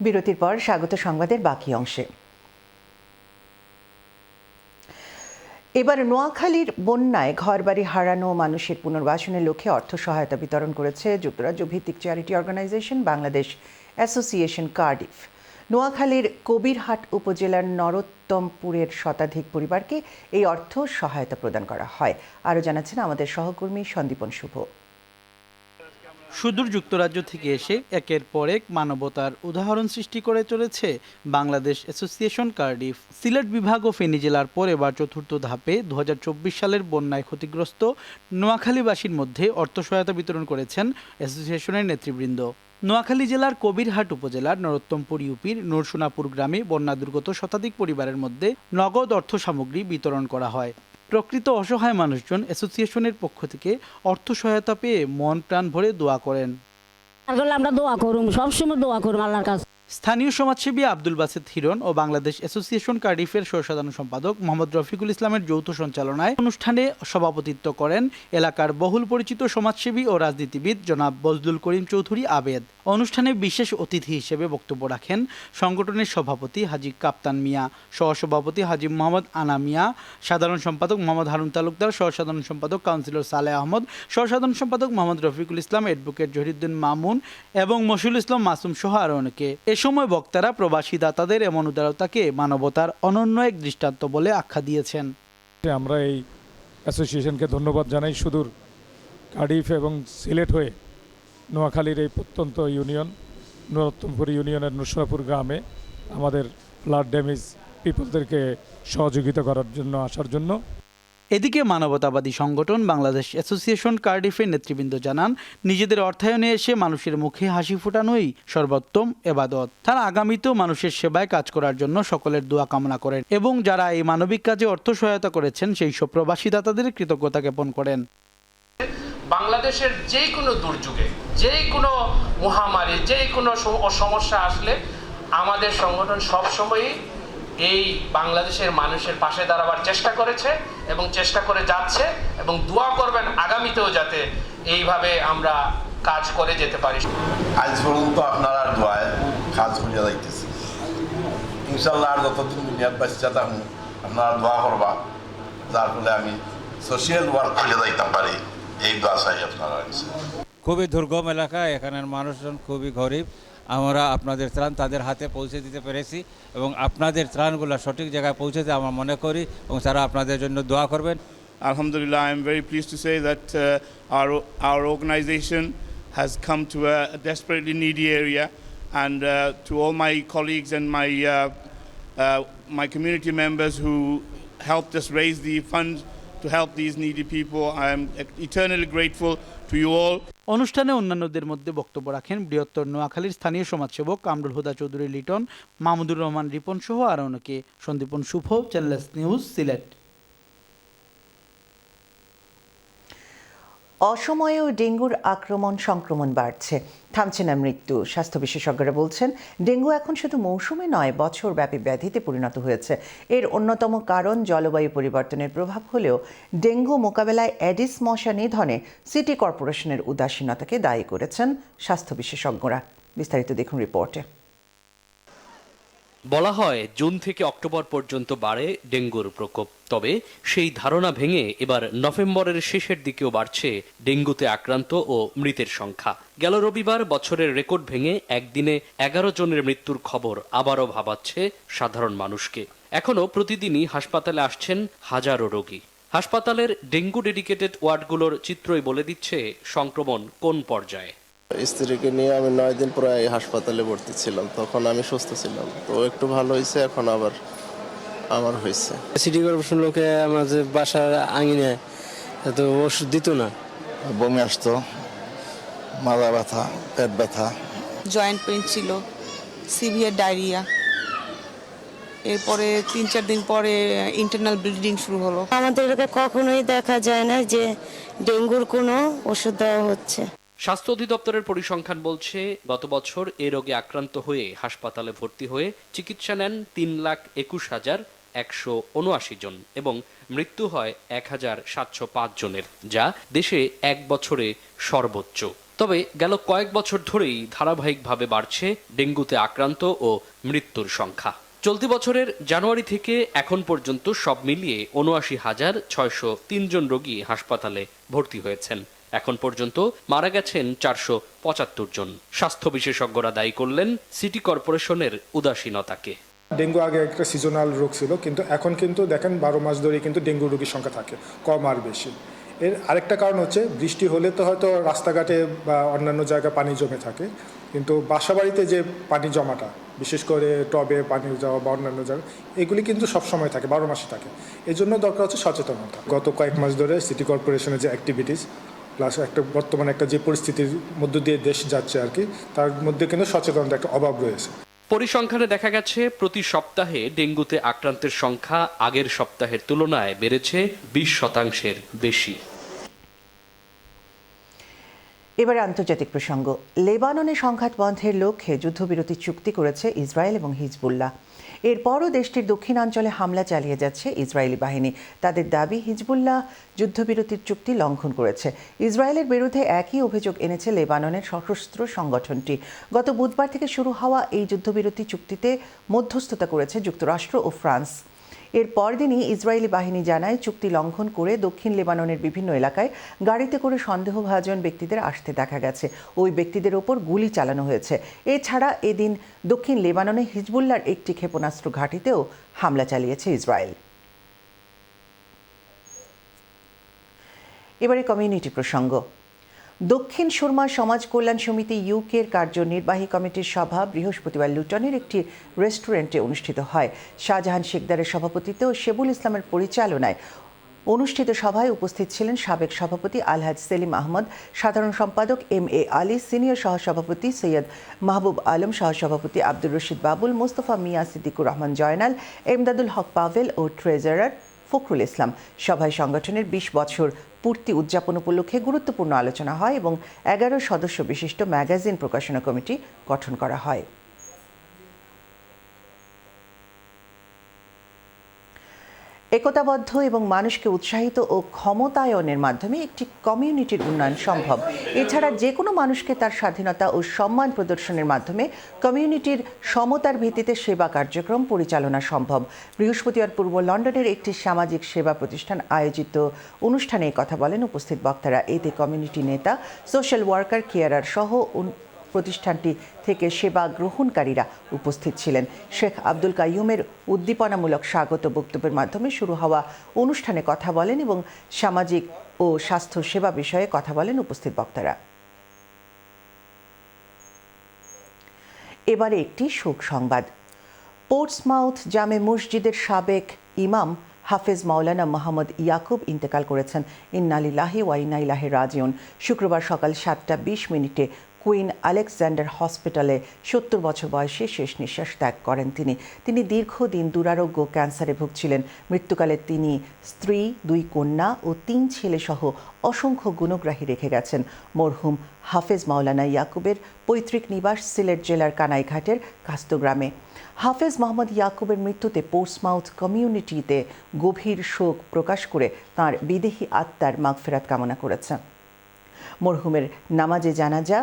বিরতির পর স্বাগত সংবাদের বাকি অংশে। এবার নোয়াখালীর বন্যায় ঘরবাড়ি হারানো মানুষের পুনর্বাসনের লক্ষ্যে অর্থ সহায়তা বিতরণ করেছে যুক্তরাজ্য ভিত্তিক charity organization Bangladesh association Cardiff. নোয়াখালীর কবিরহাট উপজেলার নরোত্তমপুরের শতাধিক পরিবারকে এই অর্থ সহায়তা প্রদান করা হয়। আরও জানাচ্ছেন আমাদের সহকর্মী সন্দীপন শুভ। সুদূর যুক্তরাজ্য থেকে এসে একের পর এক মানবতার উদাহরণ সৃষ্টি করে চলেছে বাংলাদেশ অ্যাসোসিয়েশন কার্ডিফ। সিলেট বিভাগ ও ফেনী জেলার পর এবার চতুর্থ ধাপে 2024 সালের বন্যায় ক্ষতিগ্রস্ত নোয়াখালীবাসীর মধ্যে অর্থ সহায়তা বিতরণ করেছেন অ্যাসোসিয়েশনের নেতৃবৃন্দ। নোয়াখালী জেলার কবিরহাট উপজেলার নরোত্তমপুর ইউপির নূরসোনাপুর গ্রামে বন্যা দুর্গত শতাধিক পরিবারের মধ্যে নগদ অর্থ সামগ্রী বিতরণ করা হয়। প্রকৃত অসহায় মানুষজন অ্যাসোসিয়েশনের পক্ষ থেকে অর্থ সহায়তা পেয়ে মন প্রাণ ভরে দোয়া করেন। আমরা দোয়া করুম, সবসময় দোয়া করুম আল্লাহর কাছে। স্থানীয় সমাজসেবী আব্দুল বাসেত হিরণ ও বাংলাদেশ অ্যাসোসিয়েশন কার্ডিফের সহ-সাধারণ সম্পাদক মোহাম্মদ রফিকুল ইসলামের যৌথ সঞ্চালনায় অনুষ্ঠানে সভাপতিত্ব করেন এলাকার বহুল পরিচিত সমাজসেবী ও রাজনীতিবিদ জনাব বজলুল করিম চৌধুরী আবেদ। অনুষ্ঠানে বিশেষ অতিথি হিসেবে বক্তব্য রাখেন সংগঠনের সভাপতি হাজী কাপ্তান মিয়া, সহসভাপতি হাজী মোহাম্মদ আনা মিয়া, সাধারণ সম্পাদক মোহাম্মদ হারুন তালুকদার, সহ-সাধারণ সম্পাদক কাউন্সিলর সালেহ আহমদ, সহ-সাধারণ সম্পাদক মোহাম্মদ রফিকুল ইসলাম, অ্যাডভোকেট জহিরুদ্দিন মামুন এবং মশিউল ইসলাম মাসুম সহ আরও অনেকে। এ সময় বক্তারা প্রবাসী দাতাদের এমন উদারতাকে মানবতার অনন্য এক দৃষ্টান্ত বলে আখ্যা দিয়েছেন। আমরা এই অ্যাসোসিয়েশনকে ধন্যবাদ জানাই। সুদূর কার্ডিফ এবং সিলেট হয়ে নোয়াখালীর এই প্রত্যন্ত ইউনিয়ন নরোত্তমপুর ইউনিয়নের নূরসোনাপুর গ্রামে আমাদের ফ্লাড ড্যামেজ পিপলদেরকে সহযোগিতা করার জন্য আসার জন্য। এদিকে মানবতাবাদী সংগঠন বাংলাদেশ অ্যাসোসিয়েশন কার্ডিফের নেতৃবৃন্দ জানান, নিজেদের অর্থায়নে এসে মানুষের মুখে হাসি ফোটানোই সর্বোত্তম এবাদত। তারা আগামীতেও মানুষের সেবায় কাজ করার জন্য সকলের দোয়া কামনা করেন এবং যারা এই মানবিক কাজে অর্থ সহায়তা করেছেন সেই সব প্রবাসী দাতাদের কৃতজ্ঞতা জ্ঞাপন করেন। বাংলাদেশের যে কোনো দুর্যোগে, যে কোনো মহামারী, যে কোনো সমস্যা আসলে আমাদের সংগঠন সবসময়ই এই বাংলাদেশের মানুষের পাশে দাঁড়াবার চেষ্টা করেছে এবং চেষ্টা করে যাচ্ছে এবং দোয়া করবেন আগামীতেও যাতে এইভাবে আমরা কাজ করে যেতে পারি। আজ পর্যন্ত আপনারা দোয়ায় কাজ করিয়া যাইতেছে, ইনশাল্লাহ আর যতদিন দুনিয়ার বাচ্চা থাকুন আপনারা দোয়া করবা, যার ফলে আমি সোশিয়াল ওয়ার্ক করিয়া যাইতে পারি, এই দোয়া চাই আপনারা। খুবই দুর্গম এলাকা, এখানের মানুষজন খুবই গরিব। আমরা আপনাদের ত্রাণ তাদের হাতে পৌঁছে দিতে পেরেছি এবং আপনাদের ত্রাণগুলো সঠিক জায়গায় পৌঁছেতে আমরা মনে করি এবং তারা আপনাদের জন্য দোয়া করবেন। Alhamdulillah, I am very pleased to say that our organization has come to a desperately needy area, and to all my colleagues and my community members who helped us raise the funds to help these needy people, I am eternally grateful to you all. অনুষ্ঠানে অন্যান্যদের মধ্যে বক্তব্য রাখেন বৃহত্তর নোয়াখালীর স্থানীয় সমাজসেবক কামরুল হুদা চৌধুরী লিটন, মাহমুদুর রহমান রিপন সহ আরও অনেকে। সন্দীপন শুভ, চ্যানেল নিউজ, সিলেট। অসময়েও ডেঙ্গুর সংক্রমণ বাড়ছে, থামছে না মৃত্যু। স্বাস্থ্য বিশেষজ্ঞরা বলছেন, ডেঙ্গু এখন শুধু মৌসুমে নয়, বছরব্যাপী ব্যাধিতে পরিণত হয়েছে। এর অন্যতম কারণ জলবায়ু পরিবর্তনের প্রভাব হলেও ডেঙ্গু মোকাবেলায় অ্যাডিস মশা নিধনে সিটি কর্পোরেশনের উদাসীনতাকে দায়ী করেছেন স্বাস্থ্য বিশেষজ্ঞরা। বিস্তারিত দেখুন রিপোর্টে। বলা হয় জুন থেকে অক্টোবর পর্যন্ত বাড়ে ডেঙ্গুর প্রকোপ, তবে সেই ধারণা ভেঙে এবার নভেম্বরের শেষের দিকেও বাড়ছে ডেঙ্গুতে আক্রান্ত ও মৃতের সংখ্যা। গেল রবিবার বছরের রেকর্ড ভেঙে একদিনে 11 জনের মৃত্যুর খবর আবারও ভাবাচ্ছে সাধারণ মানুষকে। এখনো প্রতিদিনই হাসপাতালে আসছেন হাজারো রোগী। হাসপাতালের ডেঙ্গু ডেডিকেটেড ওয়ার্ডগুলোর চিত্রই বলে দিচ্ছে সংক্রমণ কোন পর্যায়ে। স্ত্রীকে নিয়ে আমি 9 দিন প্রায় হাসপাতালে ভর্তি ছিলাম, তখন আমি সুস্থ ছিলাম, তো একটু ভালো হয়েছে, এখন আবার আমার হয়েছে। সিটি কর্পোরেশন লোকে আমাদের বাসার আঙিনে তো ওষুধ দিত না, বমি আসতো, মাথা ব্যথা, পেট ব্যথা, জয়েন্ট পেইন ছিল, সিভিয়ার ডায়রিয়া, এরপরে 3-4 দিন পরে ইন্টারনাল ব্লিডিং শুরু হলো। আমাদেরকে কখনোই দেখা যায় না যে ডেঙ্গুর কোনো ওষুধ দেওয়া হচ্ছে। স্বাস্থ্য অধিদপ্তরের পরিসংখ্যান বলছে, গত বছর এ রোগে আক্রান্ত হয়ে হাসপাতালে ভর্তি হয়ে চিকিৎসা নেন 3,21,179 জন এবং মৃত্যু হয় 1,705 জনের, যা দেশে এক বছরে সর্বোচ্চ। তবে গেল কয়েক বছর ধরেই ধারাবাহিকভাবে বাড়ছে ডেঙ্গুতে আক্রান্ত ও মৃত্যুর সংখ্যা। চলতি বছরের জানুয়ারি থেকে এখন পর্যন্ত সব মিলিয়ে ৭৯,৬০৩ জন রোগী হাসপাতালে ভর্তি হয়েছেন। এখন পর্যন্ত মারা গেছেন ৪৭৫ জন। স্বাস্থ্য বিশেষজ্ঞরা দায়ী করলেন সিটি কর্পোরেশনের উদাসীনতাকে। ডেঙ্গু আগে একটা সিজনাল রোগ ছিল, কিন্তু এখন কিন্তু দেখেন ১২ মাস ধরে কিন্তু ডেঙ্গু রোগীর সংখ্যা থাকে, কম আর বেশি। এর আরেকটা কারণ হচ্ছে বৃষ্টি হলে তো হয়তো রাস্তাঘাটে বা অন্যান্য জায়গায় পানি জমে থাকে, কিন্তু বাসাবাড়িতে যে পানি জমাটা, বিশেষ করে টবে পানি যাওয়া বা অন্যান্য জায়গায়, এগুলি কিন্তু সবসময় থাকে, ১২ মাসে থাকে। এই জন্য দরকার হচ্ছে সচেতনতা। গত কয়েক মাস ধরে সিটি কর্পোরেশনের যে অ্যাক্টিভিটিস প্লাস একটা বর্তমানে একটা যে পরিস্থিতির মধ্য দিয়ে দেশ যাচ্ছে আর কি, তার মধ্যে কিন্তু সচেতনতা একটা অভাব রয়েছে। পরিসংখ্যানে দেখা গেছে প্রতি সপ্তাহে ডেঙ্গুতে আক্রান্তের সংখ্যা আগের সপ্তাহের তুলনায় বেড়েছে ২০% বেশি। এবারে আন্তর্জাতিক প্রসঙ্গ। লেবাননে সংঘাত বন্ধের লক্ষ্যে যুদ্ধবিরতি চুক্তি করেছে ইসরায়েল এবং হিজবুল্লাহ। এরপরও দেশটির দক্ষিণাঞ্চলে হামলা চালিয়ে যাচ্ছে ইসরায়েলি বাহিনী। তাদের দাবি, হিজবুল্লাহ যুদ্ধবিরতির চুক্তি লঙ্ঘন করেছে। ইসরায়েলের বিরুদ্ধে একই অভিযোগ এনেছে লেবাননের সশস্ত্র সংগঠনটি। গত বুধবার থেকে শুরু হওয়া এই যুদ্ধবিরতি চুক্তিতে মধ্যস্থতা করেছে যুক্তরাষ্ট্র ও ফ্রান্স। এর পরদিনই ইসরায়েলি বাহিনী জানায়, চুক্তি লঙ্ঘন করে দক্ষিণ লেবাননের বিভিন্ন এলাকায় গাড়িতে করে সন্দেহভাজন ব্যক্তিদের আসতে দেখা গেছে। ওই ব্যক্তিদের ওপর গুলি চালানো হয়েছে। এছাড়া এদিন দক্ষিণ লেবাননে হিজবুল্লাহর একটি ক্ষেপণাস্ত্র ঘাঁটিতেও হামলা চালিয়েছে ইসরায়েল। এবারে কমিউনিটি প্রসঙ্গ। দক্ষিণ সুরমা সমাজ কল্যাণ সমিতি ইউকের কার্যনির্বাহী কমিটির সভা বৃহস্পতিবার লুটনের একটি রেস্টুরেন্টে অনুষ্ঠিত হয়। শাহজাহান শেখদারের সভাপতিত্বে ও শেবুল ইসলামের পরিচালনায় অনুষ্ঠিত সভায় উপস্থিত ছিলেন সাবেক সভাপতি আলহাজ সেলিম আহমদ, সাধারণ সম্পাদক MA আলী, সিনিয়র সহসভাপতি সৈয়দ মাহবুব আলম, সহসভাপতি আব্দুর রশিদ বাবুল, মোস্তফা মিয়া, সিদ্দিকুর রহমান জয়নাল, এমদাদুল হক পাভেল ও ট্রেজারার ফখরুল ইসলাম। সভায় সংগঠনের ২০ বছর পূর্তি উদযাপন উপলক্ষে গুরুত্বপূর্ণ আলোচনা হয় এবং ১১ সদস্য বিশিষ্ট ম্যাগাজিন প্রকাশনা কমিটি গঠন করা হয়। একতাবদ্ধ এবং মানুষকে উৎসাহিত ও ক্ষমতায়নের মাধ্যমে একটি কমিউনিটির উন্নয়ন সম্ভব। এছাড়া যে কোনো মানুষকে তার স্বাধীনতা ও সম্মান প্রদর্শনের মাধ্যমে কমিউনিটির সমতার ভিত্তিতে সেবা কার্যক্রম পরিচালনা সম্ভব। বৃহস্পতিবার পূর্ব লন্ডনের একটি সামাজিক সেবা প্রতিষ্ঠান আয়োজিত অনুষ্ঠানে কথা বলেন উপস্থিত বক্তারা। এতে কমিউনিটি নেতা, সোশ্যাল ওয়ার্কার, কেয়ারার সহ প্রতিষ্ঠানটি থেকে সেবা গ্রহণকারীরা উপস্থিত ছিলেন। শেখ আব্দুল কাইয়ুমের উদ্দীপনামূলক স্বাগত বক্তব্যের মাধ্যমে শুরু হওয়া অনুষ্ঠানে কথা বলেন এবং সামাজিক ও স্বাস্থ্য সেবা বিষয়ে কথা বলেন উপস্থিত বক্তারা। এবারে একটি শোক সংবাদ। পোর্টসমাউথ জামে মসজিদের সাবেক ইমাম হাফেজ মাওলানা মোহাম্মদ ইয়াকুব ইন্তেকাল করেছেন। ইন্না লিল্লাহি ওয়া ইন্না ইলাইহি রাজিউন। শুক্রবার সকাল 7:20 কুইন আলেকজান্ডার হসপিটালে 70 বছর বয়সে শেষ নিঃশ্বাস ত্যাগ করেন তিনি দীর্ঘদিন দুরারোগ্য ক্যান্সারে ভুগছিলেন। মৃত্যুকালে তিনি স্ত্রী, 2 কন্যা ও 3 ছেলে সহ অসংখ্য গুণগ্রাহী রেখে গেছেন। মরহুম হাফেজ মাওলানা ইয়াকুবের পৈতৃক নিবাস সিলেট জেলার কানাইঘাটের কাস্তো গ্রামে। হাফেজ মোহাম্মদ ইয়াকুবের মৃত্যুতে পোর্টসমাউথ কমিউনিটিতে গভীর শোক প্রকাশ করে তাঁর বিদেহী আত্মার মাগফিরাত কামনা করেছেন। মরহুমের নামাজে জানাজা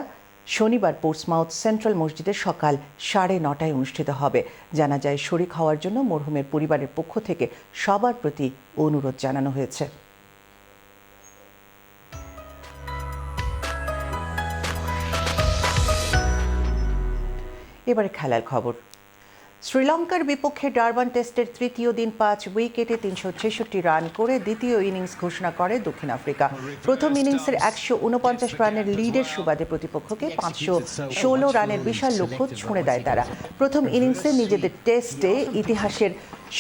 শনিবার পোর্টসমাউথ সেন্ট্রাল মসজিদে সকাল 9:30 অনুষ্ঠিত হবে। জানাজায় শরীক হওয়ার জন্য মরহুমের পরিবারের পক্ষ থেকে সবার প্রতি অনুরোধ জানানো হয়েছে। এবারে খেলার খবর। শ্রীলঙ্কার বিপক্ষে ডারবান টেস্টের তৃতীয় দিন 5 উইকেটে 366 রান করে দ্বিতীয় ইনিংস ঘোষণা করে দক্ষিণ আফ্রিকা। প্রথম ইনিংসের 149 রানের লিডের সুবাদে প্রতিপক্ষকে 516 রানের বিশাল লক্ষ্য ছুঁড়ে দেয় তারা। প্রথম ইনিংসে নিজেদের টেস্টে ইতিহাসের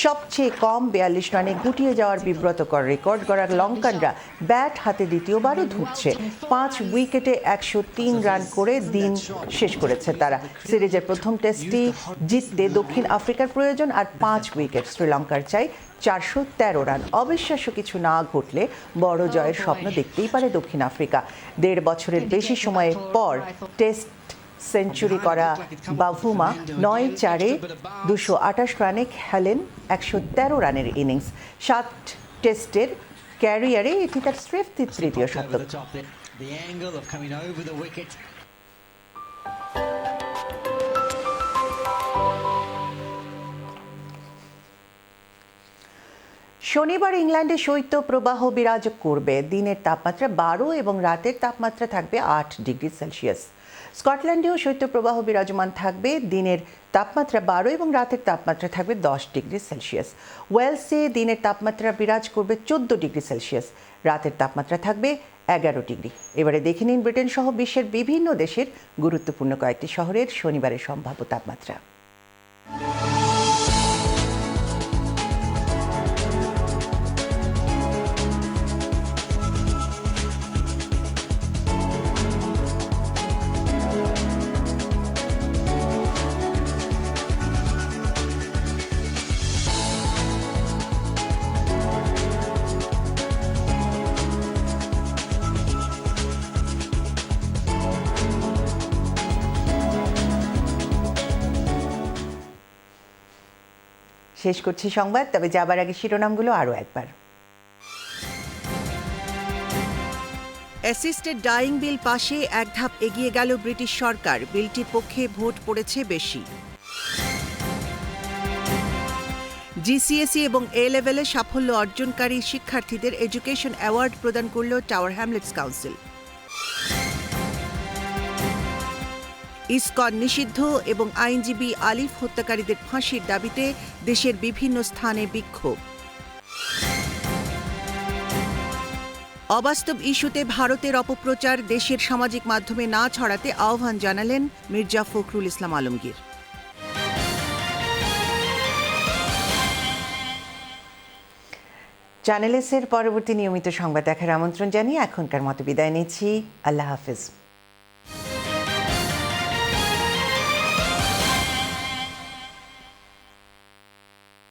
সবচেয়ে কম 42 রানে গুটিয়ে যাওয়ার বিব্রতকর রেকর্ড গড়া লঙ্কানরা ব্যাট হাতে দ্বিতীয়বারও ধুঁকছে। 5 উইকেটে 103 রান করে দিন শেষ করেছে তারা। সিরিজের প্রথম টেস্টটি জিততে দক্ষিণ আফ্রিকার প্রয়োজন আর 5 উইকেট। শ্রীলঙ্কার চাই 413 রান। অবিশ্বাস্য কিছু না ঘটলে বড় জয়ের স্বপ্ন দেখতেই পারে দক্ষিণ আফ্রিকা। 1.5 বছরের বেশি সময়ের পর টেস্ট সেঞ্চুরি করা বাভুমা 9-4-এ 228 রানে খেলেন 113 রানের ইনিংস। 7 টেস্টের ক্যারিয়ারে এটি তার তৃতীয় শতক। The angle of coming over the wicket. শনিবার ইংল্যান্ডে শৈত্যপ্রবাহ বিরাজ করবে। দিনের তাপমাত্রা 12 এবং রাতের তাপমাত্রা থাকবে 8 ডিগ্রি সেলসিয়াস। স্কটল্যান্ডেও শৈত্যপ্রবাহ বিরাজমান থাকবে। দিনের তাপমাত্রা 12 এবং রাতের তাপমাত্রা থাকবে 10 ডিগ্রি সেলসিয়াস। ওয়েলসে দিনের তাপমাত্রা বিরাজ করবে 14 ডিগ্রি সেলসিয়াস, রাতের তাপমাত্রা থাকবে 11 ডিগ্রি। এবারে দেখে নিন ব্রিটেন সহ বিশ্বের বিভিন্ন দেশের গুরুত্বপূর্ণ কয়েকটি শহরের শনিবারের সম্ভাব্য তাপমাত্রা। শেষ করছি সংবাদ, তবে যাবার আগে শিরোনামগুলো আরও একবার। অ্যাসিস্টেড ডাইং বিল পাশে এক ধাপ এগিয়ে গেল ব্রিটিশ সরকার। বিলটির পক্ষে ভোট পড়েছে বেশি। জিসিএসই এবং এ লেভেলে সাফল্য অর্জনকারী শিক্ষার্থীদের এডুকেশন অ্যাওয়ার্ড প্রদান করল টাওয়ার হ্যামলেটস কাউন্সিল। ইসকন নিষিদ্ধ এবং আইনজীবী আলিফ হত্যাকারীদের ফাঁসির দাবিতে দেশের বিভিন্ন স্থানে বিক্ষোভ। অবাস্তব ইস্যুতে ভারতের অপপ্রচার দেশের সামাজিক মাধ্যমে না ছড়াতে আহ্বান জানালেন মির্জা ফখরুল ইসলাম আলমগীর। চ্যানেল এস এর পরবর্তী নিয়মিত সংবাদ দেখার আমন্ত্রণ জানিয়ে এখনকার মতো বিদায় নিচ্ছি। আল্লাহ হাফেজ।